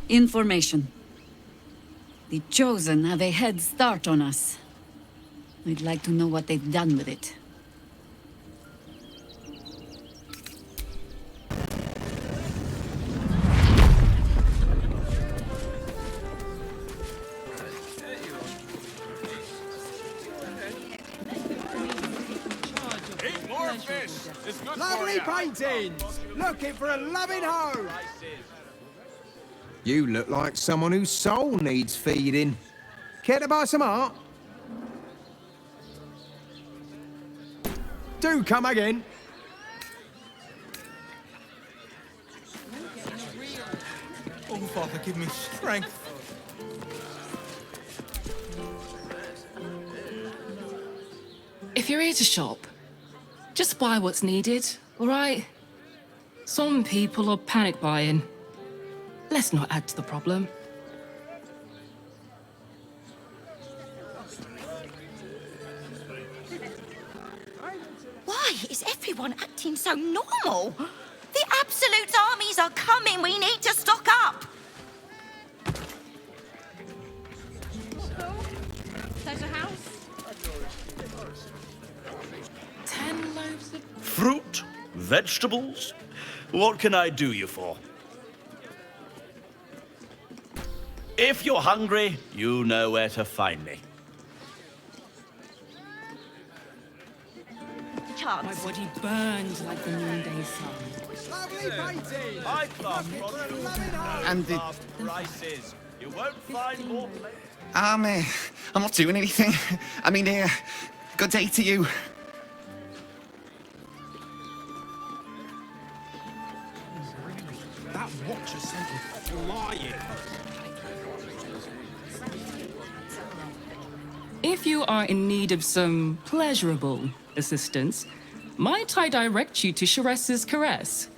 Information. The Chosen have a head start on us. We'd like to know what they've done with it. Eat more fish! It's good Lovely for you. paintings! Looking for a loving home! You look like someone whose soul needs feeding. Care to buy some art? Do come again. Oh, Father, give me strength. If you're here to shop, just buy what's needed, all right? Some people are panic buying. Let's not add to the problem. Why is everyone acting so normal? The Absolute's armies are coming. We need to stock up. Pleasure house. 10 loaves of... Fruit? Vegetables? What can I do you for? If you're hungry, you know where to find me. My Chance. body burns like the noonday sun. Lovely paintings! I plant produce And the... prices. You won't find more places. I'm not doing anything. I mean, good day to you. That watcher sent me flying. If you are in need of some pleasurable assistance, might I direct you to Shares's Caress?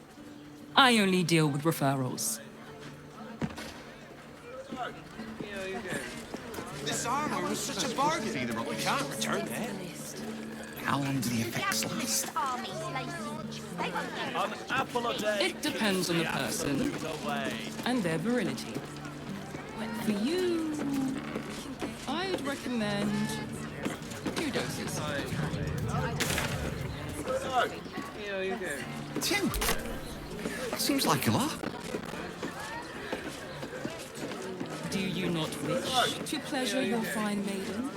I only deal with referrals. This armor was such a bargain. We can't return it. How long do the effects last? Armies lacing. They won't care. An apple a day. It depends on the person Away. and their virility. For you, I'd recommend 2 doses. Two. That seems like a lot. Do you not wish to pleasure your fine maiden?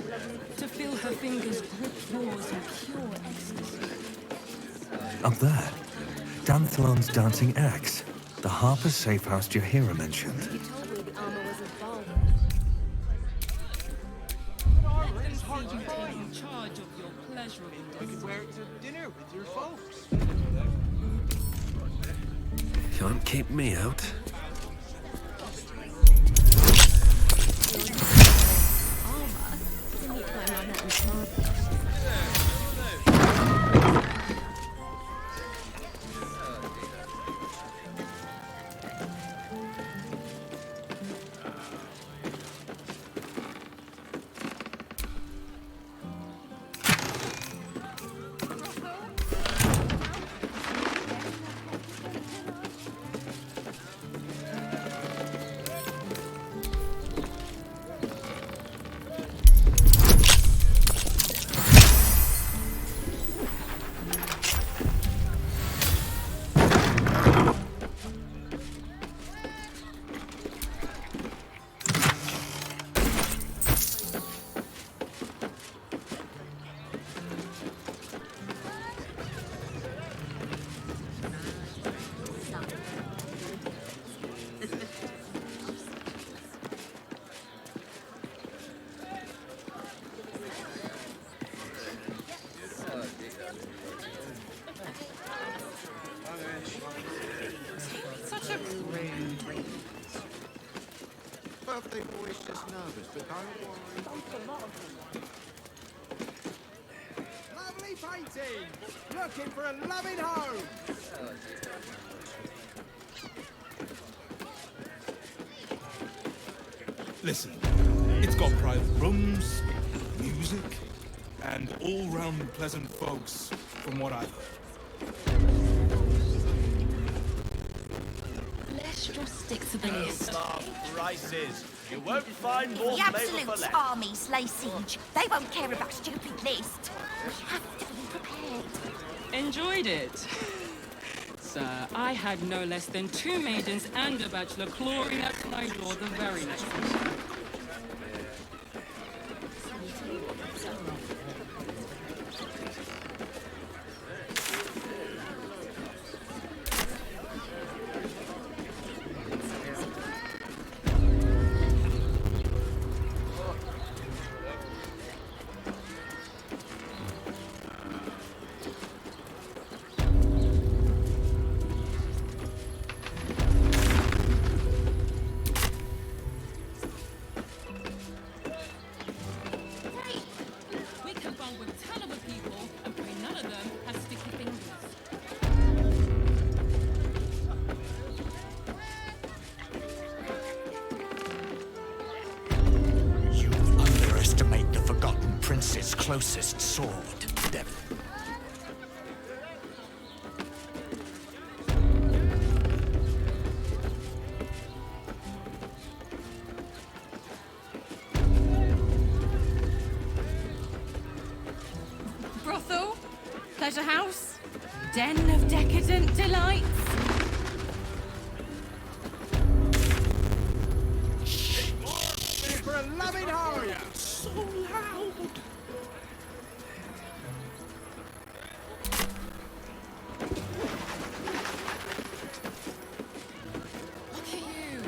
To feel her fingers grip yours in pure ecstasy? Up there, Danthlon's dancing axe. The Harper safe house Jahira mentioned. You told me the armor was of Baldur. Let them see you taking charge of your pleasurable destiny. Wear it to dinner with your folks. Can't keep me out. Armor? Didn't you climb on that and smart? Such a rude. Birthday boy's just nervous, but don't worry. Lovely paintings! Looking for a loving home! Listen, it's got private rooms, music, and all-round pleasant folks, from what I've heard. Less or stick to the list? Prices. You won't find more The flavour for Absolute less. armies lay siege. They won't care about stupid list. We have to be prepared. Enjoyed it? Sir, I had no less than 2 maidens and a bachelor clawing at my door the very next week. We can bond with a ton of the people, and pray none of them has sticky fingers. You underestimate the Forgotten Prince's closest sword, Devil. Brothel? Pleasure house? Den of decadent delights? Looking for a loving home. So loud! Look at you.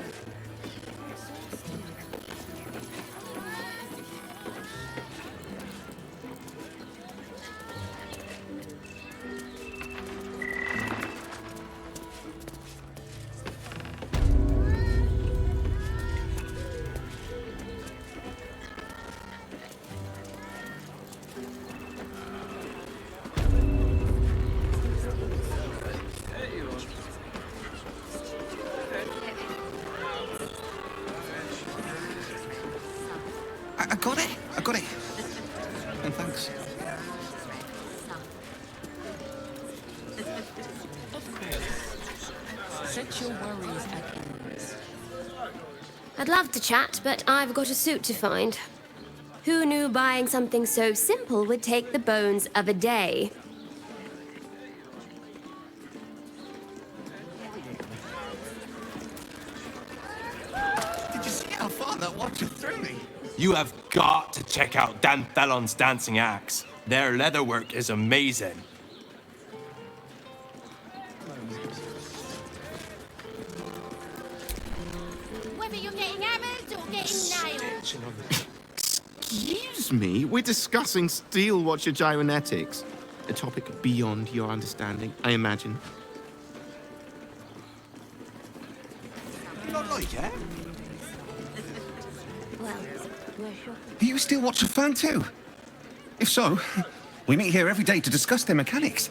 I got it. I got it. And thanks. Of course. Set your worries at ease. I'd love to chat, but I've got a suit to find. Who knew buying something so simple would take the bones of a day? Did you see how far that watcher threw me? You have got to check out Dan Thelon's dancing axe. Their leatherwork is amazing. Whether you're getting hammered or getting nailed. Excuse me, we're discussing steel watcher gyromatics. A topic beyond your understanding, I imagine. You not like it? Well, we're sure. Are you a Steel Watcher fan too? If so, we meet here every day to discuss their mechanics.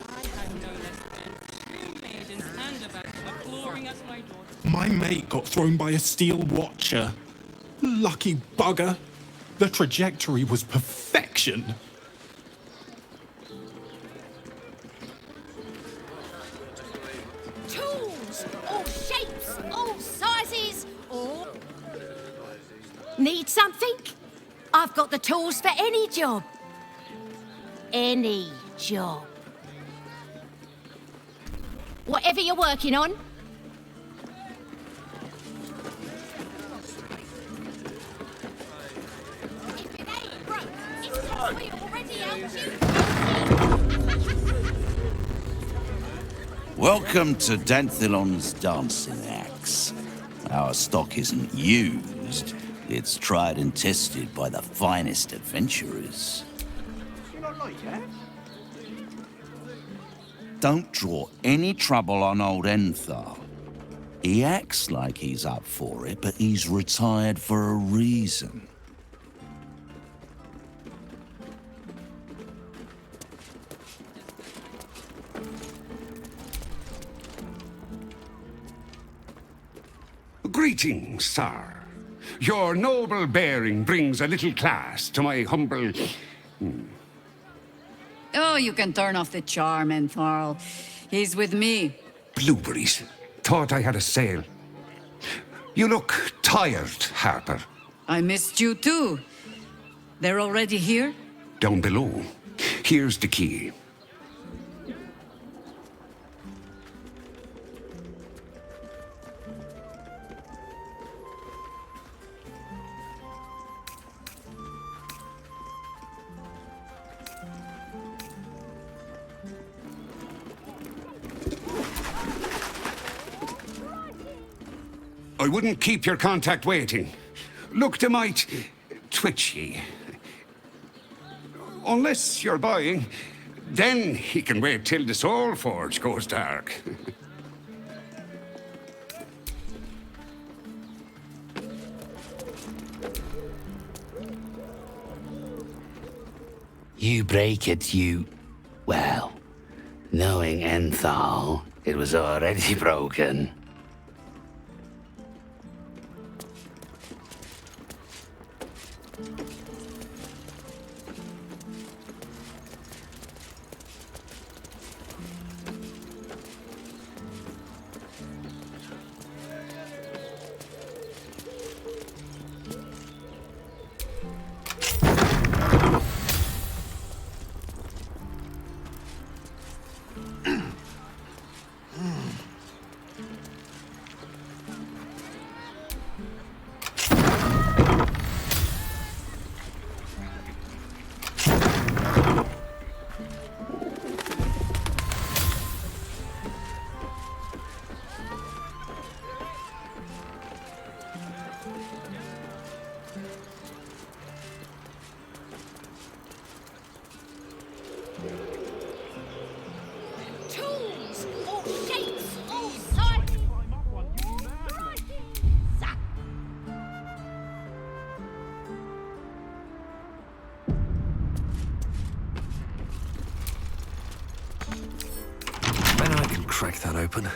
I had no less than 2 maidens and a bachelor clawing at my door. My mate got thrown by a steel watcher. Lucky bugger. The trajectory was perfection. Tools, all shapes, all sizes, all... Need something? I've got the tools for any job. Any job. Whatever you're working on. If it ain't broke, it's 'cause we already helped you. Welcome to Danthilon's dancing axe. Our stock isn't used. It's tried and tested by the finest adventurers. You not like it? Don't draw any trouble on old Enthar. He acts like he's up for it, but he's retired for a reason. Greetings, sir. Your noble bearing brings a little class to my humble... Oh, you can turn off the charm, Entharl. He's with me. Blueberries. Thought I had a sale. You look tired, Harper. I missed you too. They're already here? Down below. Here's the key. I wouldn't keep your contact waiting. Looked a mite twitchy. Unless you're buying, then he can wait till the Soul Forge goes dark. You break it, you... Well, knowing Enthal, it was already broken. Tools, all shapes, all sizes. Bet I can crack that open.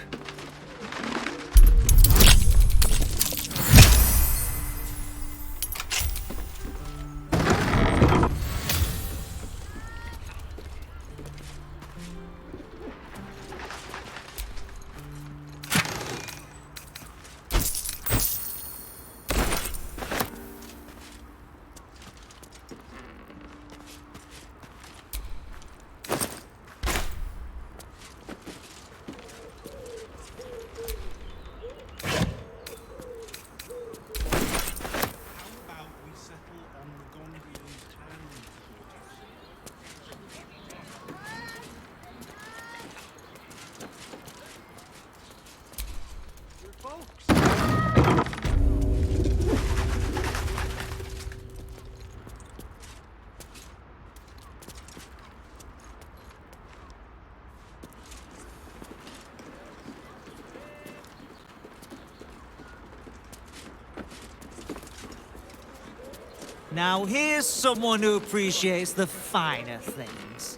Now here's someone who appreciates the finer things.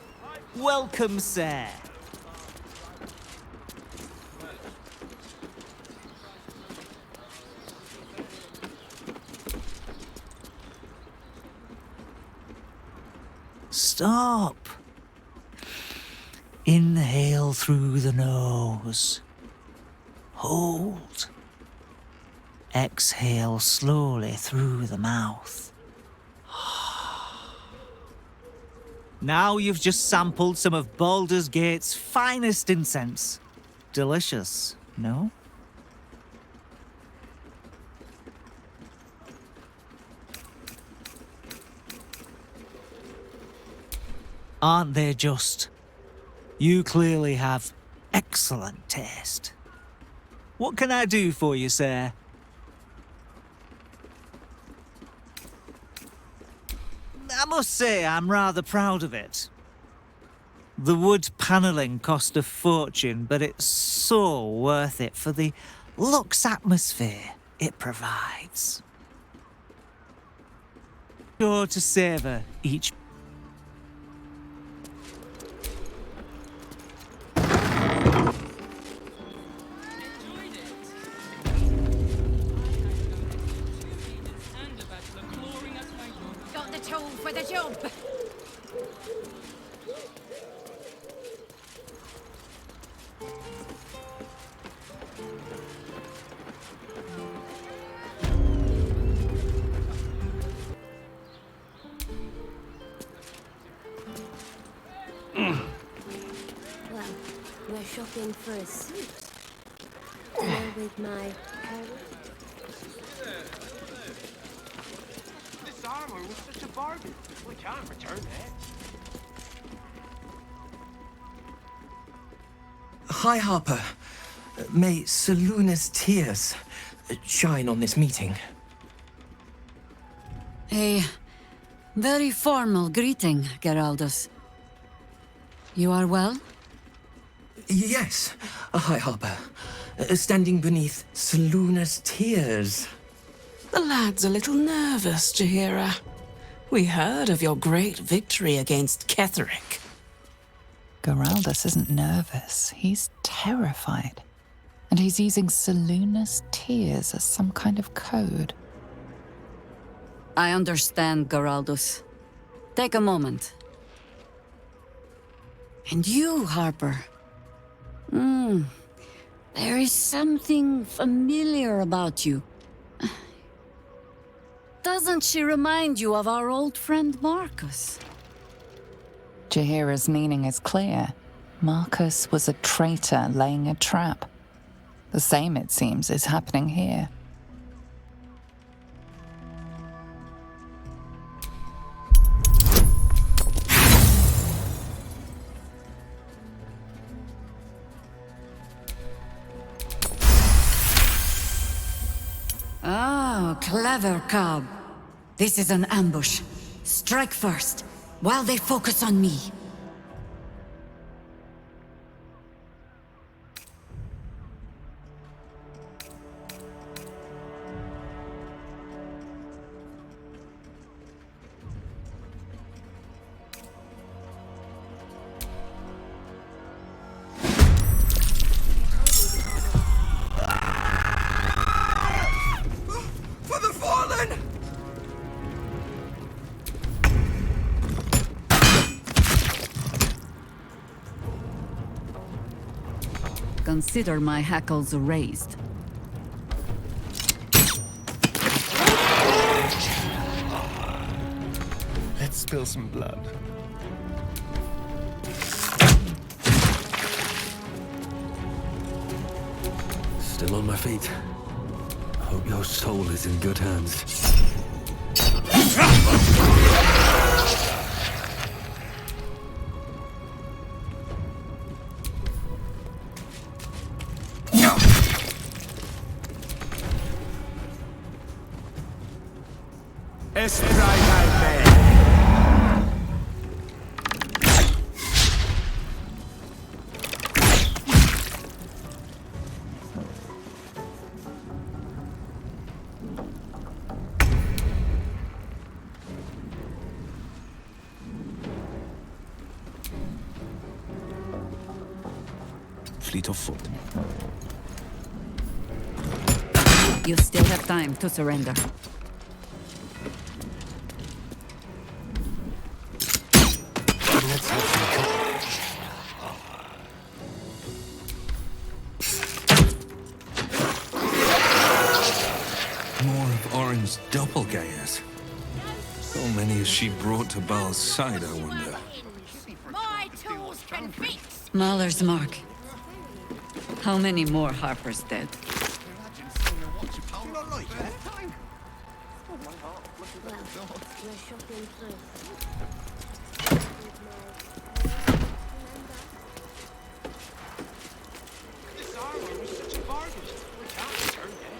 Welcome, sir. Stop. Inhale through the nose. Hold. Exhale slowly through the mouth. Now you've just sampled some of Baldur's Gate's finest incense. Delicious, no? Aren't they just? You clearly have excellent taste. What can I do for you, sir? I must say I'm rather proud of it. The wood panelling cost a fortune, but it's so worth it for the luxe atmosphere it provides. Sure to savour each. Got the tool for the job. Well, we're shopping for a suit. To go with my This armor was such a bargain. We can't return it. Hi, Harper. May Seluna's tears shine on this meeting. A very formal greeting, Geraldus. You are well? Yes. Hi, Harper. Standing beneath Seluna's tears. The lad's a little nervous, Jaheira. We heard of your great victory against Ketheric. Geraldus isn't nervous. He's terrified. And he's using Seluna's tears as some kind of code. I understand, Geraldus. Take a moment. And you, Harper. There is something familiar about you. Doesn't she remind you of our old friend Marcus? Jaheira's meaning is clear. Marcus was a traitor laying a trap. The same, it seems, is happening here. Oh, clever cub. This is an ambush. Strike first, while they focus on me. For the fallen! Consider my hackles raised. Let's spill some blood. Still on my feet. Hope your soul is in good hands. Fleet of foot. You still have time to surrender. More of Orin's doppelgangers. How many has she brought to Baal's side, I wonder? My tools can fix. Mahler's mark. How many more Harper's dead? we're shopping for This armor was such a bargain. We can't return it.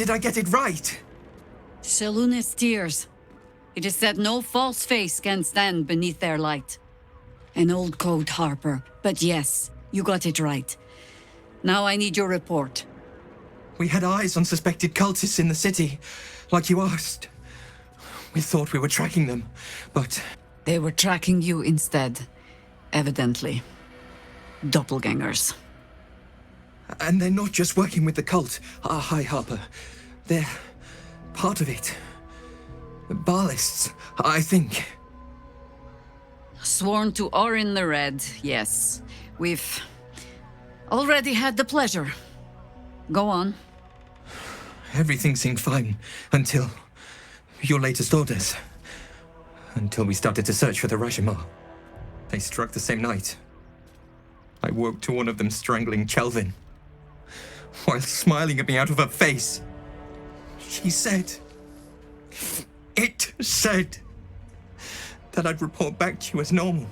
Did I get it right? Seluna's tears. It is said no false face can stand beneath their light. An old code, Harper. But yes, you got it right. Now I need your report. We had eyes on suspected cultists in the city, like you asked. We thought we were tracking them, but... They were tracking you instead, evidently. Doppelgangers. And they're not just working with the cult. Hi, Harper. They're part of it. Ballists, I think. Sworn to Orin the Red, yes. We've already had the pleasure. Go on. Everything seemed fine until your latest orders. Until we started to search for the Rashomar. They struck the same night. I woke to one of them strangling Chelvin, while smiling at me out of her face. She said... It said... that I'd report back to you as normal.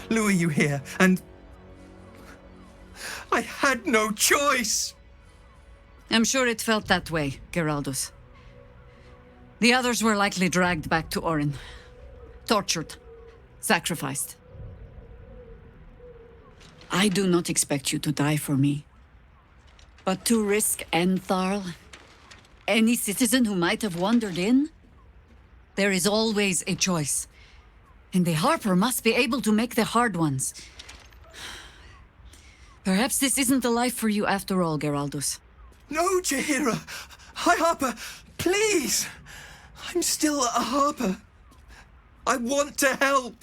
Lure you here, and... I had no choice! I'm sure it felt that way, Geraldus. The others were likely dragged back to Orin. Tortured. Sacrificed. I do not expect you to die for me. But to risk Entharl, any citizen who might have wandered in, there is always a choice. And the Harper must be able to make the hard ones. Perhaps this isn't the life for you after all, Geraldus. No, Jaheira! Hi, Harper! Please! I'm still a Harper. I want to help!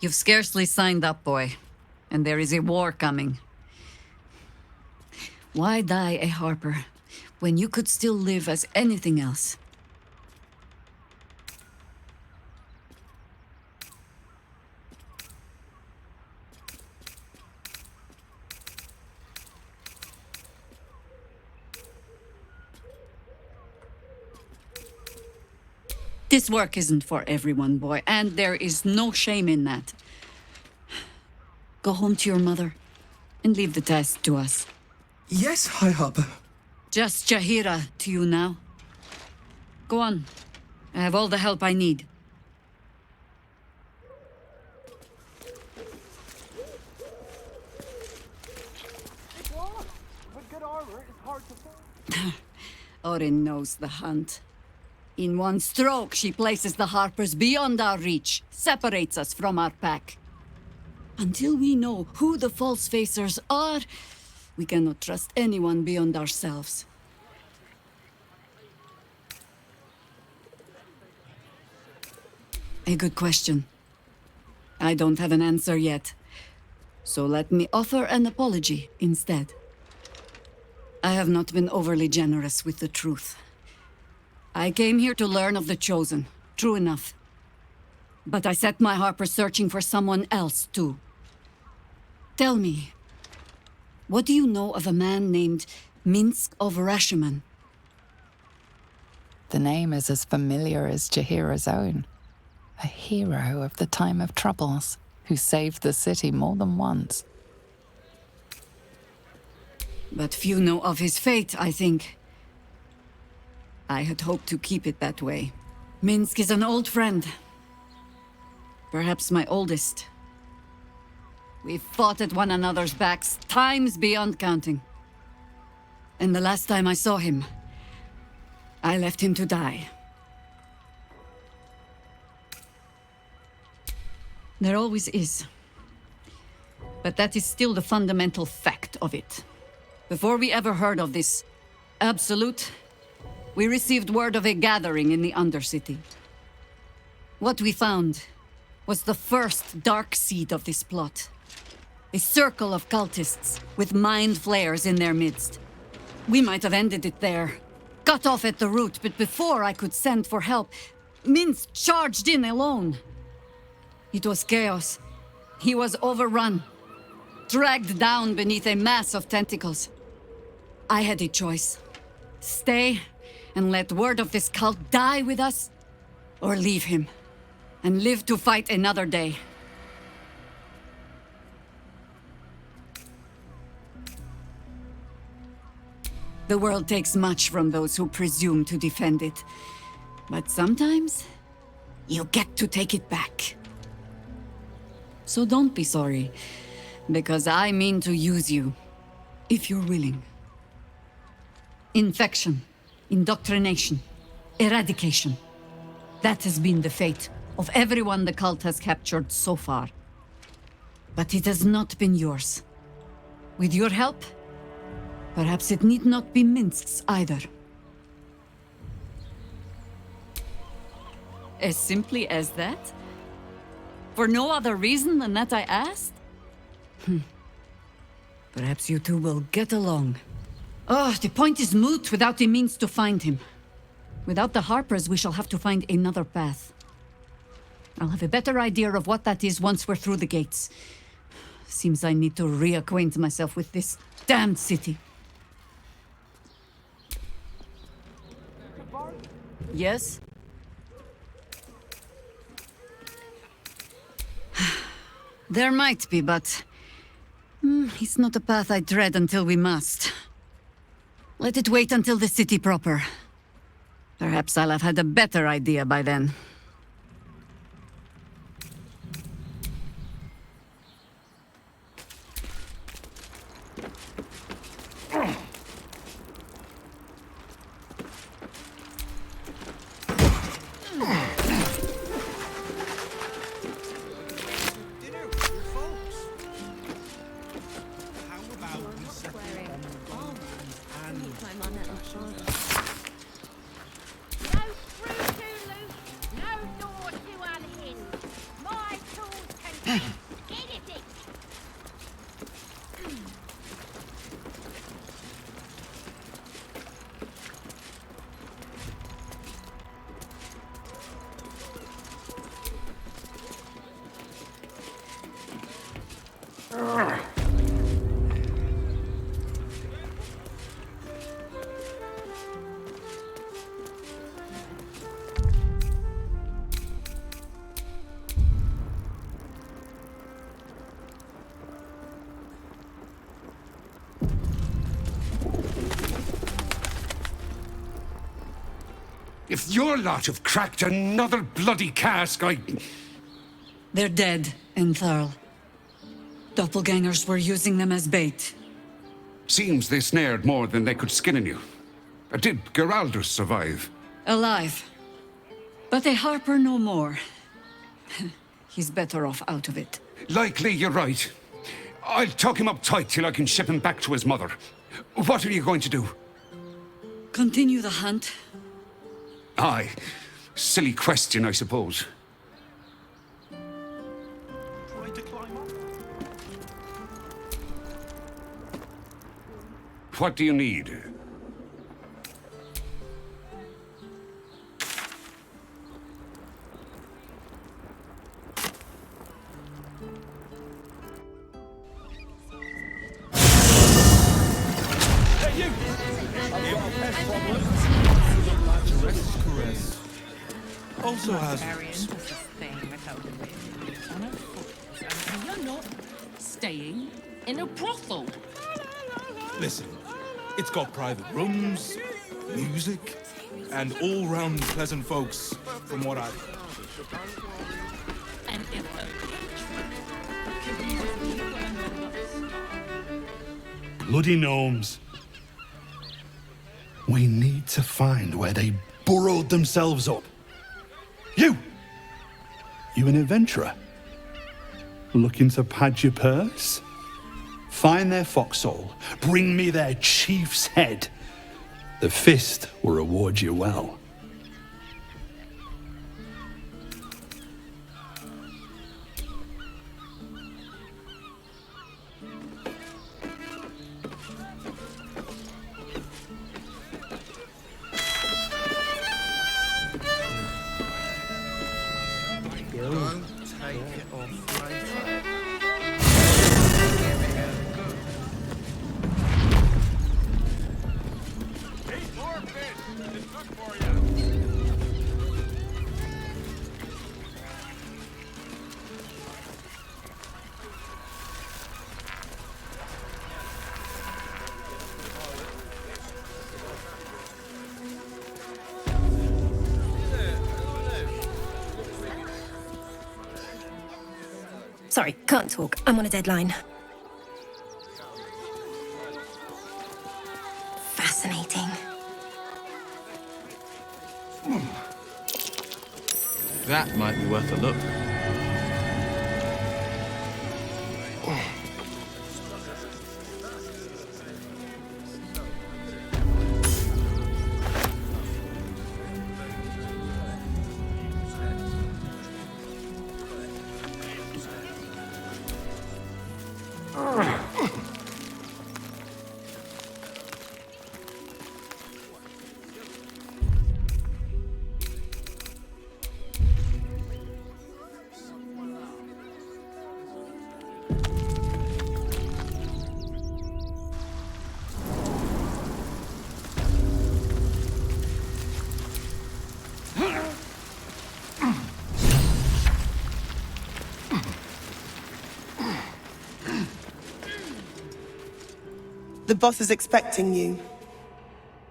You've scarcely signed up, boy. And there is a war coming. Why die a Harper when you could still live as anything else? This work isn't for everyone, boy, and there is no shame in that. Go home to your mother and leave the task to us. Yes, High Harper. Just Jaheira to you now. Go on. I have all the help I need. With good armor, it's hard to find. Orin knows the hunt. In one stroke, she places the Harpers beyond our reach, separates us from our pack. Until we know who the false facers are, we cannot trust anyone beyond ourselves. A good question. I don't have an answer yet. So let me offer an apology instead. I have not been overly generous with the truth. I came here to learn of the Chosen, true enough. But I set my Harper searching for someone else, too. Tell me, what do you know of a man named Minsk of Rashomon? The name is as familiar as Jaheira's own. A hero of the time of troubles, who saved the city more than once. But few know of his fate, I think. I had hoped to keep it that way. Minsk is an old friend. Perhaps my oldest. We've fought at one another's backs times beyond counting. And the last time I saw him, I left him to die. There always is. But that is still the fundamental fact of it. Before we ever heard of this Absolute, we received word of a gathering in the Undercity. What we found was the first dark seed of this plot. A circle of cultists with mind flayers in their midst. We might have ended it there, cut off at the root, but before I could send for help, Minsk charged in alone. It was chaos. He was overrun, dragged down beneath a mass of tentacles. I had a choice. Stay and let word of this cult die with us, or leave him and live to fight another day. The world takes much from those who presume to defend it. But sometimes, you get to take it back. So don't be sorry, because I mean to use you, if you're willing. Infection, indoctrination, eradication. That has been the fate of everyone the cult has captured so far. But it has not been yours. With your help, perhaps it need not be Minsk's either. As simply as that? For no other reason than that I asked? Perhaps you two will get along. Oh, the point is moot without the means to find him. Without the Harpers, we shall have to find another path. I'll have a better idea of what that is once we're through the gates. Seems I need to reacquaint myself with this damned city. Yes? There might be, but... it's not a path I tread until we must. Let it wait until the city proper. Perhaps I'll have had a better idea by then. If your lot have cracked another bloody cask, They're dead, Entharl. Doppelgangers were using them as bait. Seems they snared more than they could skin in you. Did Geraldur survive? Alive. But a Harper no more. He's better off out of it. Likely you're right. I'll tuck him up tight till I can ship him back to his mother. What are you going to do? Continue the hunt. Aye. Silly question, I suppose. What do you need? Also has... You're not staying in a brothel. Listen, it's got private rooms, music, and all-round pleasant folks, from what I've heard. And Bloody gnomes. We need to find where they burrowed themselves up. You an adventurer? Looking to pad your purse? Find their foxhole, bring me their chief's head. The fist will reward you well. Don't take it off later. Sorry, can't talk. I'm on a deadline. Fascinating. That might be worth a look. The boss is expecting you.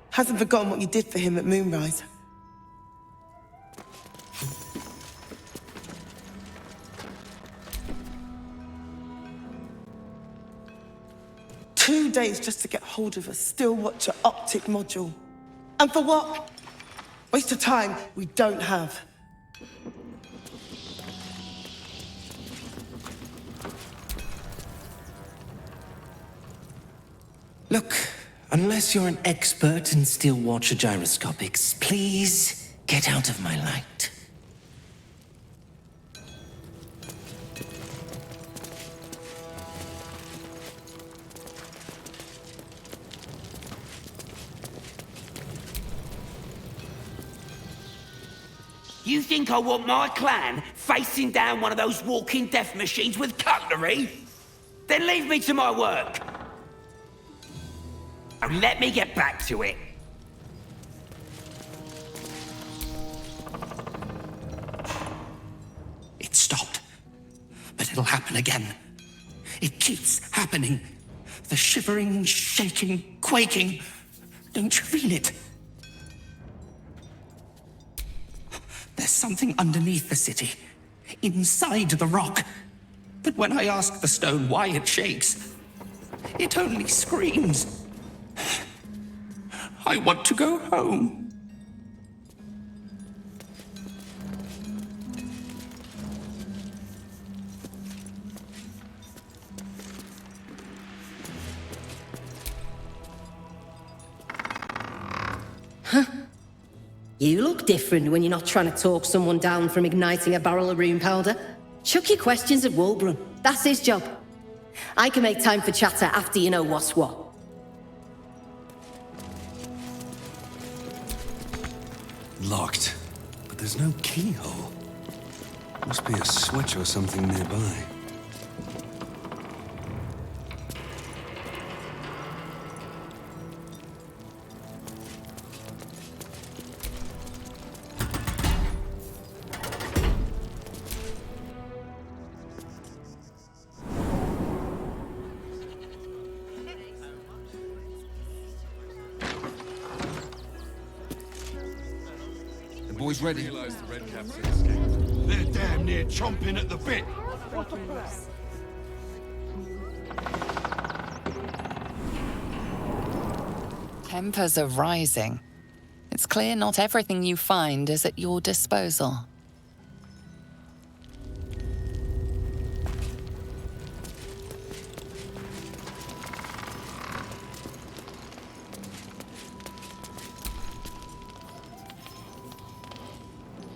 Hasn't forgotten what you did for him at Moonrise. Two days just to get hold of a still watcher optic module. And for what? Waste of time we don't have. Look, unless you're an expert in steel watcher gyroscopics, please get out of my light. You think I want my clan facing down one of those walking death machines with cutlery? Then leave me to my work. Now let me get back to it. It stopped, but it'll happen again. It keeps happening. The shivering, shaking, quaking. Don't you feel it? There's something underneath the city, inside the rock. But when I ask the stone why it shakes, it only screams. I want to go home. Huh? You look different when you're not trying to talk someone down from igniting a barrel of rune powder. Chuck your questions at Wulbrun. That's his job. I can make time for chatter after you know what's what. Locked, but there's no keyhole. Must be a switch or something nearby. Boys ready? They're damn near chomping at the bit. Tempers are rising. It's clear not everything you find is at your disposal.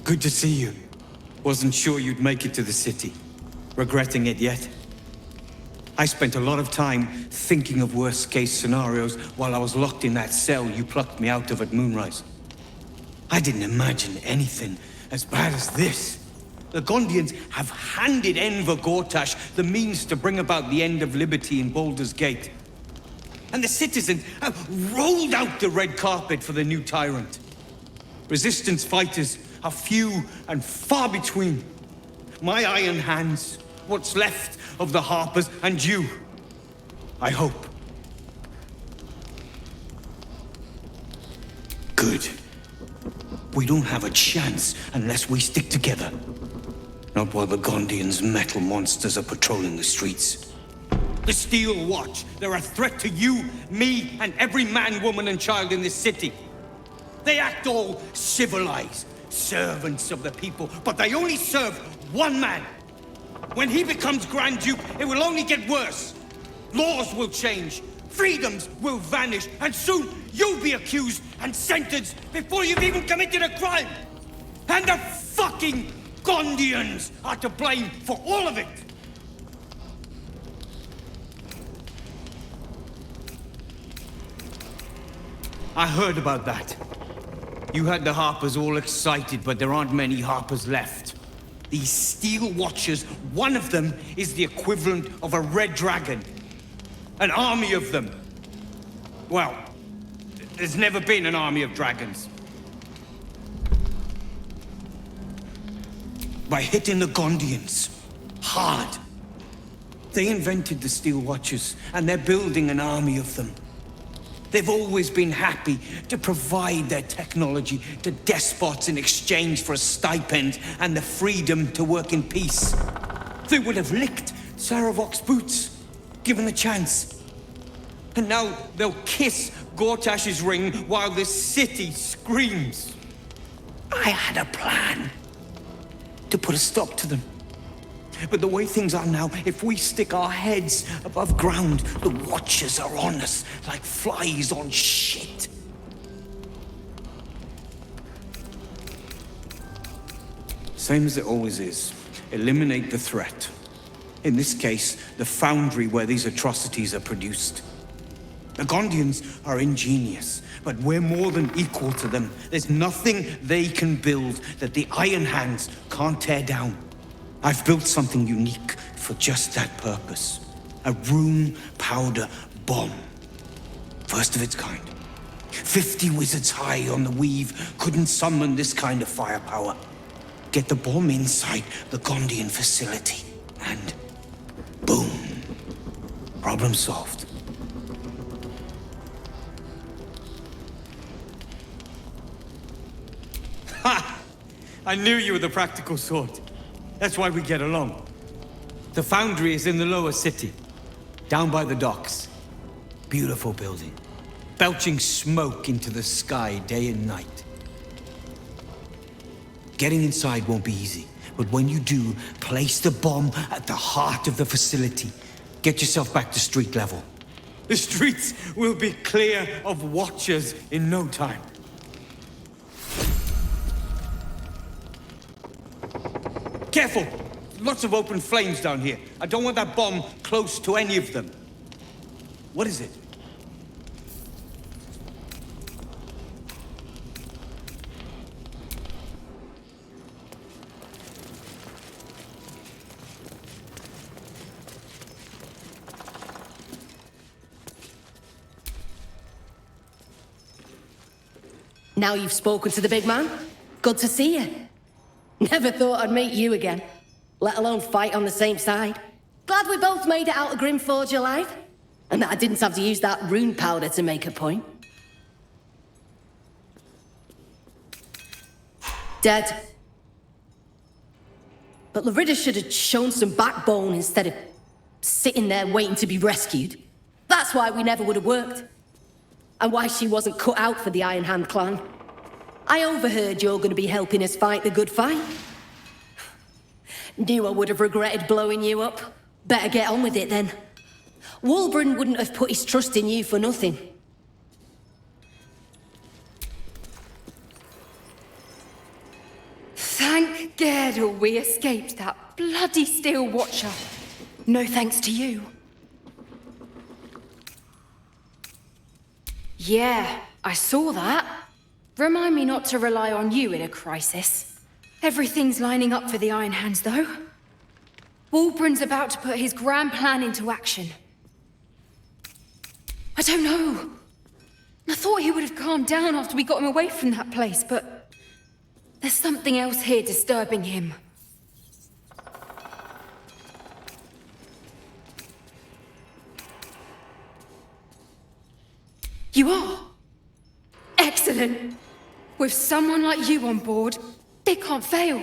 Good to see you. Wasn't sure you'd make it to the city. Regretting it yet? I spent a lot of time thinking of worst-case scenarios while I was locked in that cell you plucked me out of at Moonrise. I didn't imagine anything as bad as this. The Gondians have handed Enver Gortash the means to bring about the end of liberty in Baldur's Gate. And the citizens have rolled out the red carpet for the new tyrant. Resistance fighters are few and far between. My Ironhands, what's left of the Harpers, and you, I hope. Good. We don't have a chance unless we stick together. Not while the Gondians' metal monsters are patrolling the streets. The Steel Watch, they're a threat to you, me, and every man, woman, and child in this city. They act all civilized, servants of the people, but they only serve one man. When he becomes Grand Duke, it will only get worse. Laws will change, freedoms will vanish, and soon you'll be accused and sentenced before you've even committed a crime. And the fucking Gondians are to blame for all of it. I heard about that. You had the Harpers all excited, but there aren't many Harpers left. These Steel Watchers, one of them is the equivalent of a red dragon. An army of them. Well, there's never been an army of dragons. By hitting the Gondians hard, they invented the Steel Watchers, and they're building an army of them. They've always been happy to provide their technology to despots in exchange for a stipend and the freedom to work in peace. They would have licked Saravok's boots, given the chance. And now they'll kiss Gortash's ring while this city screams. I had a plan to put a stop to them. But the way things are now, if we stick our heads above ground, the Watchers are on us like flies on shit. Same as it always is. Eliminate the threat. In this case, the foundry where these atrocities are produced. The Gondians are ingenious, but we're more than equal to them. There's nothing they can build that the Ironhands can't tear down. I've built something unique for just that purpose. A rune powder bomb. First of its kind. 50 wizards high on the weave couldn't summon this kind of firepower. Get the bomb inside the Gondian facility, and boom. Problem solved. Ha! I knew you were the practical sort. That's why we get along. The foundry is in the lower city, down by the docks. Beautiful building, belching smoke into the sky day and night. Getting inside won't be easy, but when you do, place the bomb at the heart of the facility. Get yourself back to street level. The streets will be clear of Watchers in no time. Careful! Lots of open flames down here. I don't want that bomb close to any of them. What is it? Now you've spoken to the big man. Good to see you. Never thought I'd meet you again, let alone fight on the same side. Glad we both made it out of Grimforge alive, and that I didn't have to use that rune powder to make a point. Dead. But Larida should have shown some backbone instead of sitting there waiting to be rescued. That's why we never would have worked. And why she wasn't cut out for the Ironhand clan. I overheard you're going to be helping us fight the good fight. Knew I would have regretted blowing you up. Better get on with it then. Wulbren wouldn't have put his trust in you for nothing. Thank Gerdel we escaped that bloody Steel Watcher. No thanks to you. Yeah, I saw that. Remind me not to rely on you in a crisis. Everything's lining up for the Ironhands, though. Wulbren's about to put his grand plan into action. I don't know. I thought he would have calmed down after we got him away from that place, but there's something else here disturbing him. You are? Excellent. With someone like you on board, it can't fail.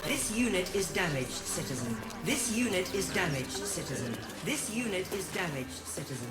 This unit is damaged, citizen. This unit is damaged, citizen. This unit is damaged, citizen.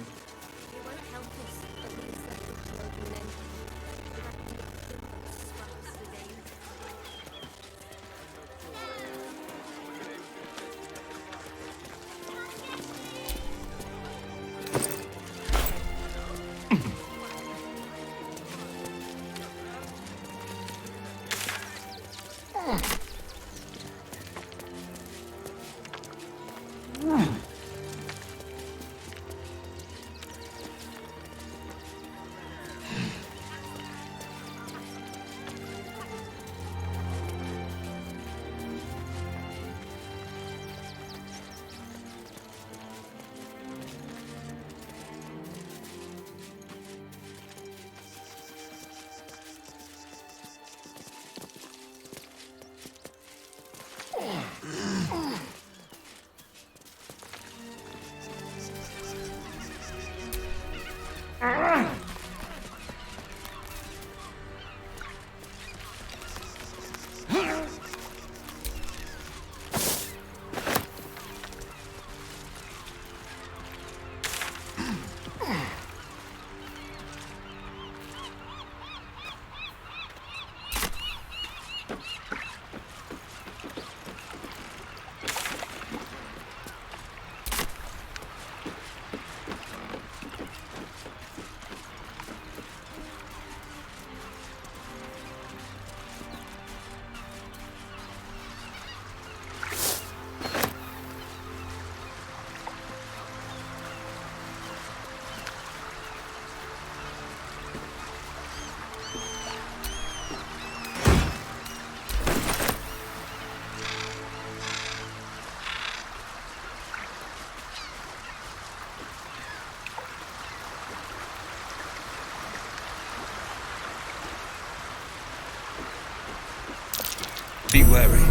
Be wary.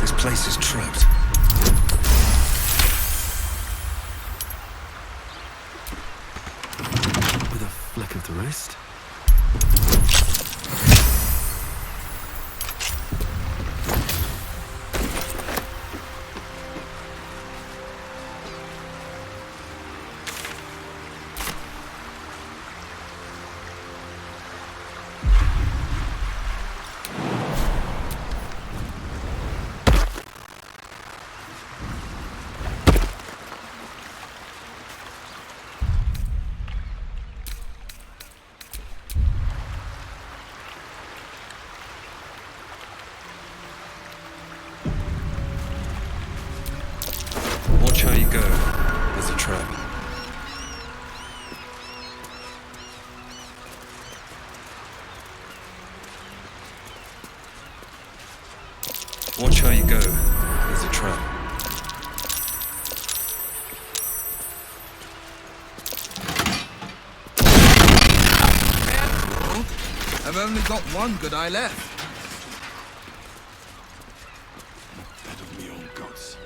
This place is trapped. With a flick of the wrist. Watch how you go. There's a trap. Watch how you go. There's a trap. I've only got one good eye left. Bed of me own guts.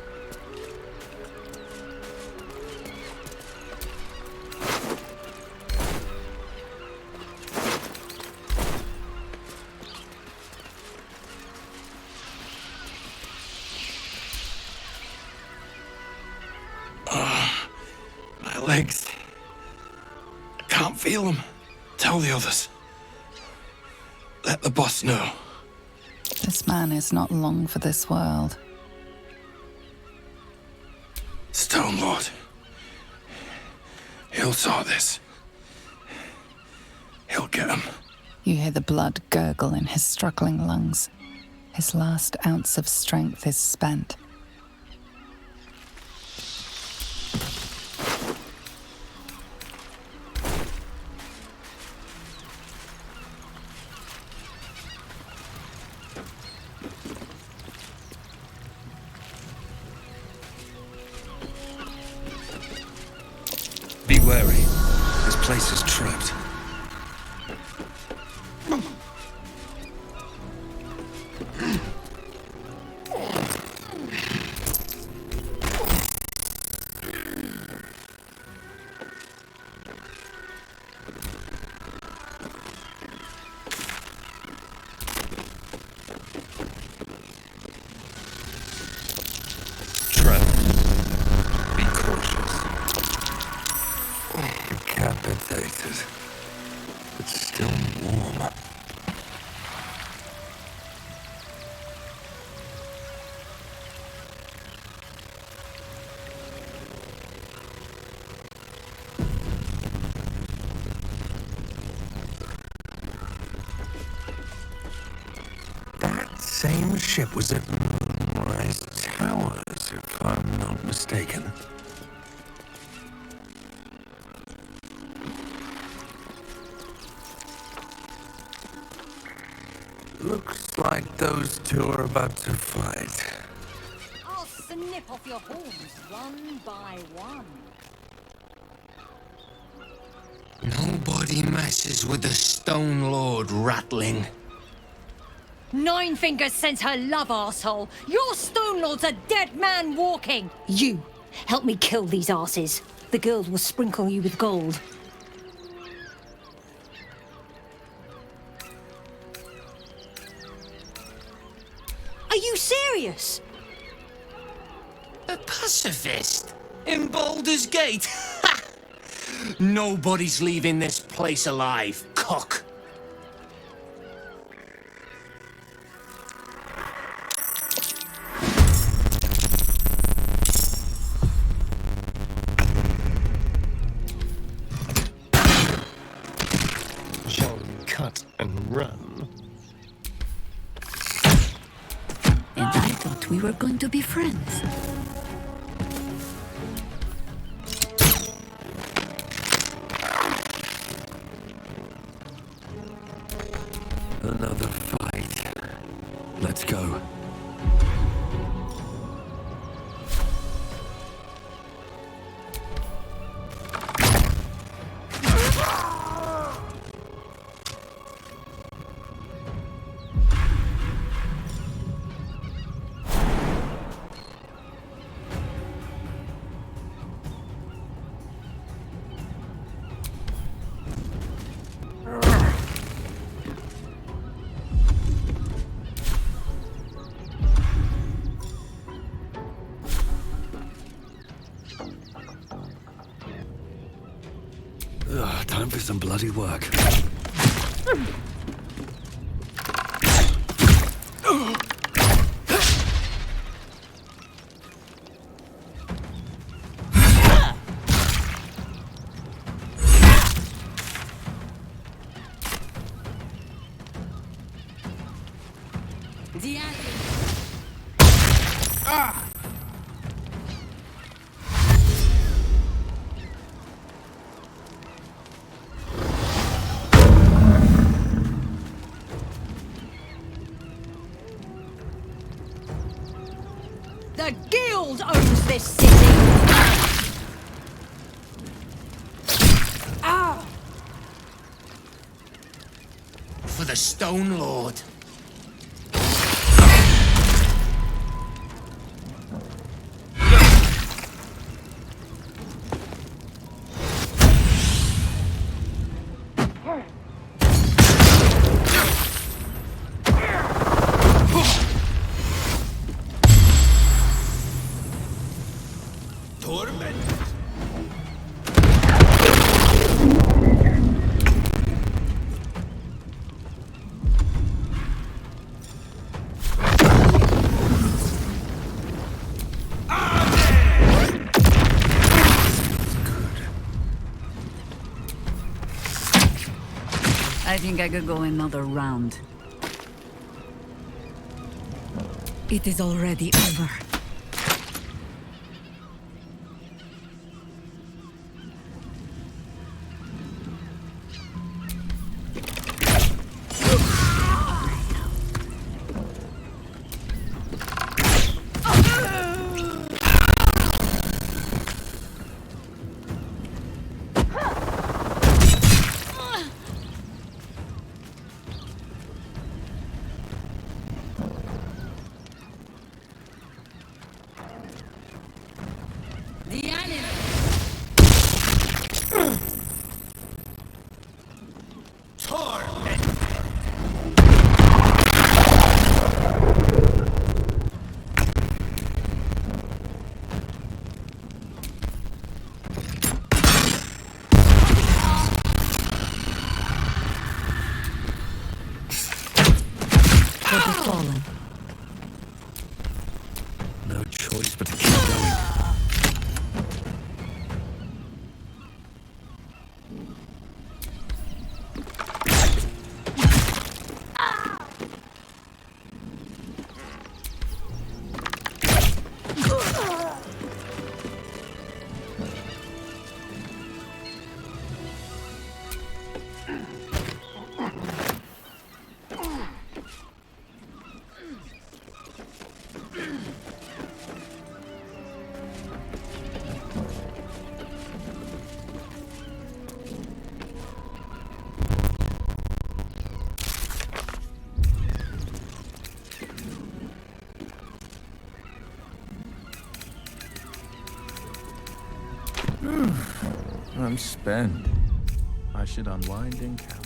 My legs. I can't feel them. Tell the others. Let the boss know. This man is not long for this world. Stone Lord. He'll saw this. He'll get him. You hear the blood gurgle in his struggling lungs. His last ounce of strength is spent. Be wary. This place is trapped. Trap. Be cautious. Decapitated. That same ship was at Moonrise Towers, if I'm not mistaken. Looks like those two are about to fight. I'll snip off your horns one by one. Nobody messes with the Stone Lord, Ratling. Nine Fingers sends her love, arsehole. Your Stone Lord's a dead man walking. You, help me kill these arses. The girls will sprinkle you with gold. Are you serious? A pacifist? In Baldur's Gate? Ha! Nobody's leaving this place alive, cock. Shall we cut and run? And I thought we were going to be friends. Another fight. Let's go. Time for some bloody work. The Guild owns this city! Ah! For the Stone Lord. I think I could go another round. It is already over. time spent. I should unwind and count.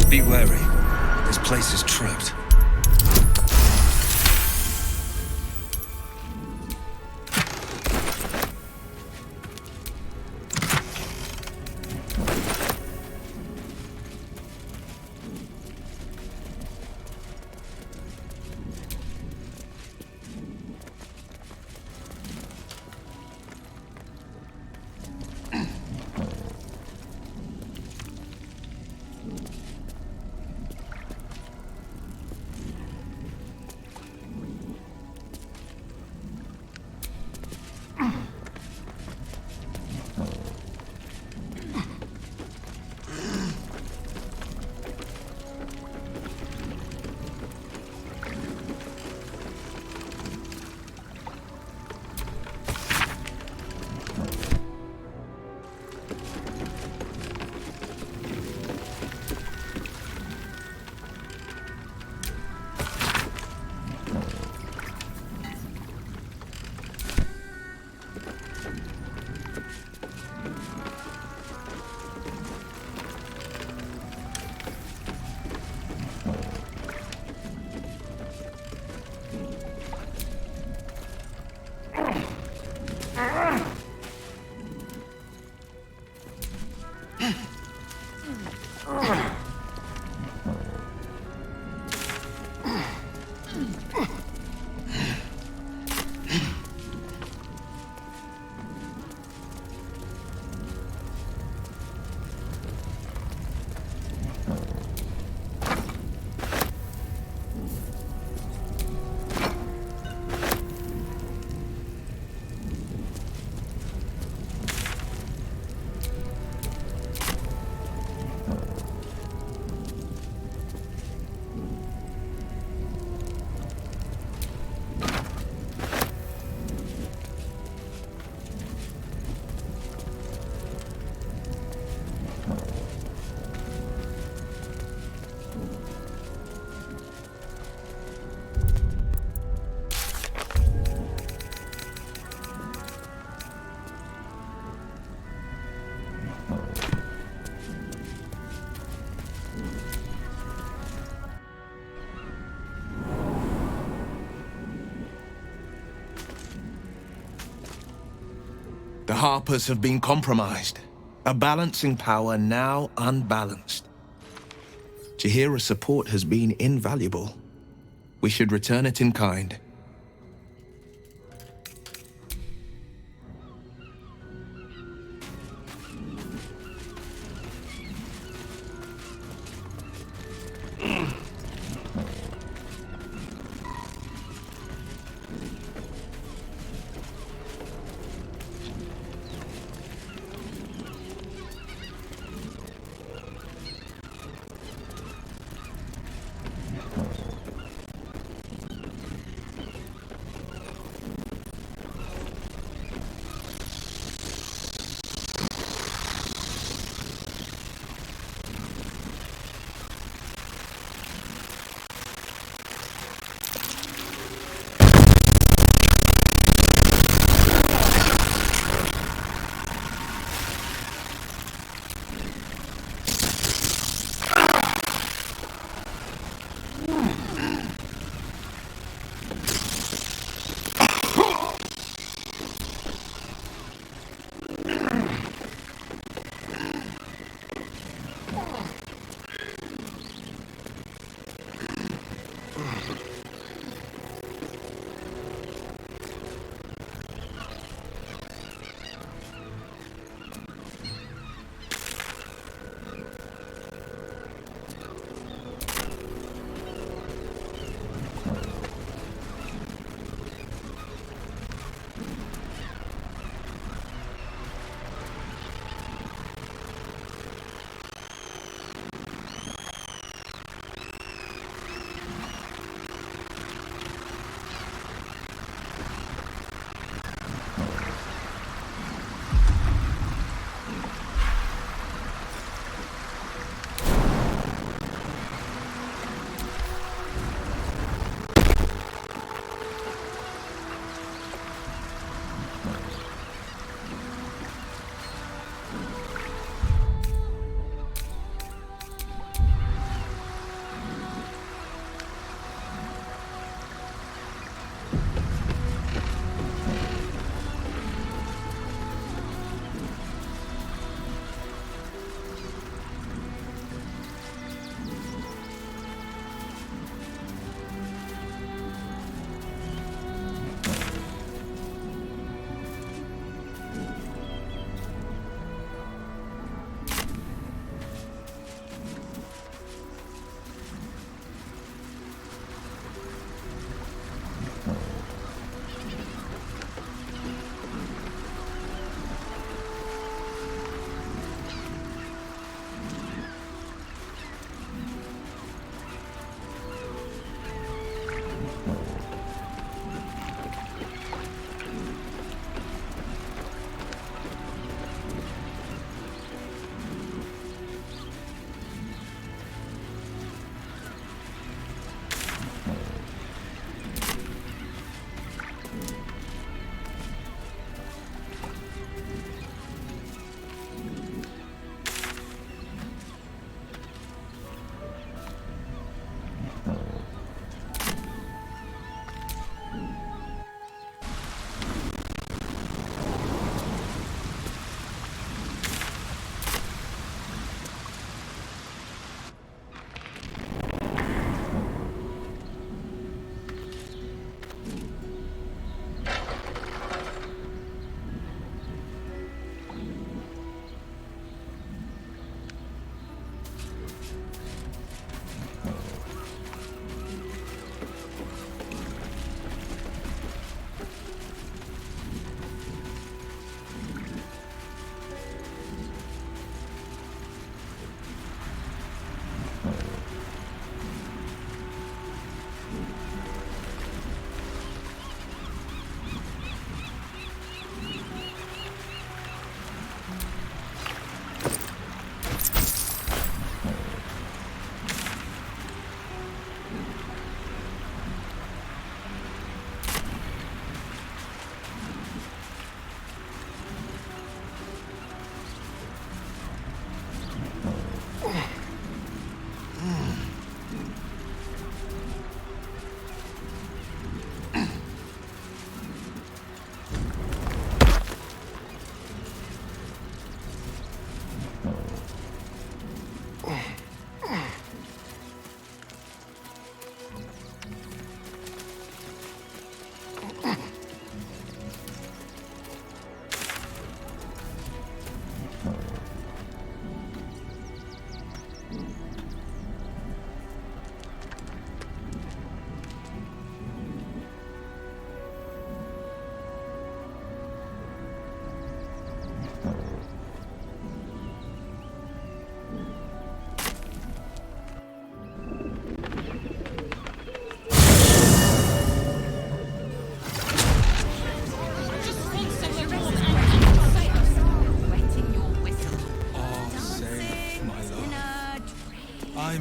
Be wary. This place is trapped. Harpers have been compromised. A balancing power now unbalanced. Chihira's support has been invaluable. We should return it in kind.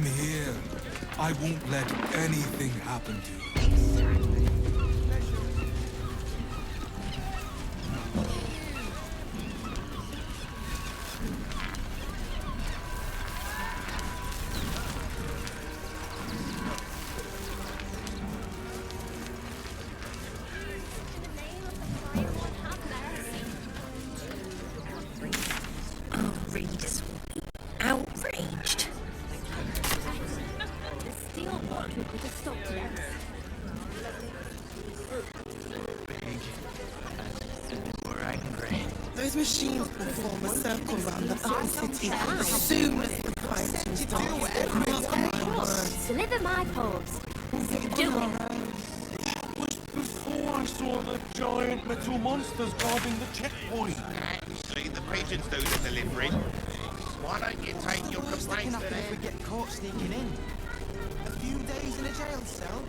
here. I won't let anything happen to you. Readers will be outraged. The steel bottle could have stopped this. We're angry. Those machines will form a circle around the upper city as soon as the fighting starts. Mark my words. Deliver my poems. Do it. Before I saw the giant metal monsters guarding the checkpoint. See, the pigeons do the delivery. Why don't you take your complaints to them? If we get caught sneaking in. A few days in a jail cell.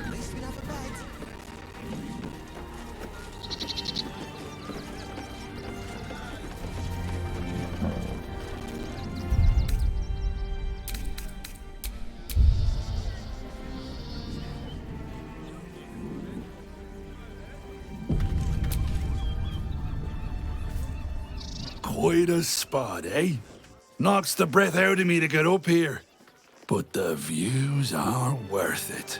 At least we'd have a bed. Quite a spot, eh? Knocks the breath out of me to get up here. But the views are worth it.